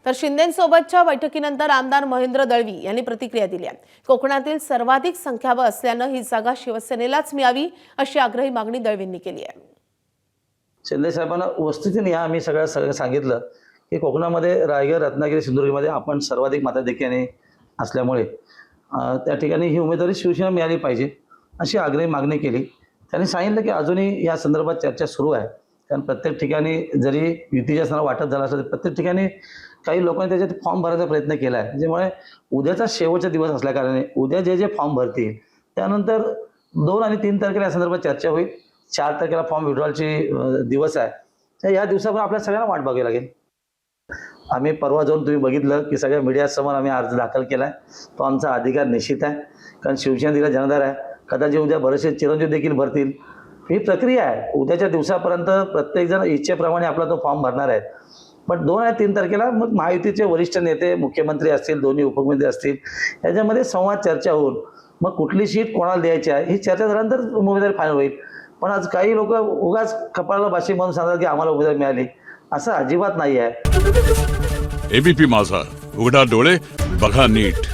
तर शिंदेंसोबतच्या बैठकीनंतर आमदार महेंद्र दळवी यांनी प्रतिक्रिया दिली आहे। कोकणातील सर्वाधिक संख्याबळ असल्यानं ही जागा शिवसेनेलाच मिळावी अशी आग्रही मागणी दळवींनी केली आहे। शिंदे साहेबांना वस्तुस्थिती या आम्ही सगळं सांगितलं की कोकणामध्ये रायगड, रत्नागिरी, सिंधुदुर्गमध्ये आपण सर्वाधिक मताधिक्याने असल्यामुळे त्या ठिकाणी ही उमेदवारी शिवसेना मिळाली पाहिजे अशी आग्रही मागणी केली। त्यांनी सांगितलं की अजूनही या संदर्भात चर्चा सुरू आहे, कारण प्रत्येक ठिकाणी जरी युतीच्या असताना वाटप झालं असलं तरी प्रत्येक ठिकाणी काही लोकांनी त्याच्यात फॉर्म भरायचा प्रयत्न केला आहे। त्यामुळे उद्याचा शेवटचा दिवस असल्याकारणाने उद्या जे फॉर्म भरतील त्यानंतर 2 आणि 3 तारखेला या संदर्भात चर्चा होईल। 4 तारखेला फॉर्म विड्रॉलची दिवस आहे, तर या दिवसावर आपल्याला सगळ्यांना वाट बघावी लागेल। आम्ही परवा जाऊन तुम्ही बघितलं की सगळ्या मीडियासमोर आम्ही अर्ज दाखल केला आहे। तो आमचा अधिकार निश्चित आहे, कारण शिवसेना दिला जनाधार आहे। कदाचित उद्या बरेचसे चिरंजीव देखील भरतील। ही प्रक्रिया आहे, उद्याच्या दिवसापर्यंत प्रत्येकजण इच्छेप्रमाणे आपला तो फॉर्म भरणार आहे। पण 2 आणि 3 तारखेला मग महायुतीचे वरिष्ठ नेते, मुख्यमंत्री असतील, दोन्ही उपमुख्यमंत्री असतील, याच्यामध्ये संवाद चर्चा होऊन मग कुठली सीट कोणाला द्यायची आहे ही चर्चा झाल्यानंतर उमेदवारी फायनल होईल। पण आज काही लोक उगाच कपाळाला बाशी म्हणून सांगतात की आम्हाला उमेदवारी मिळाली, असं अजिबात नाही आहे। एबीपी माझा, उघडा डोळे बघा नीट।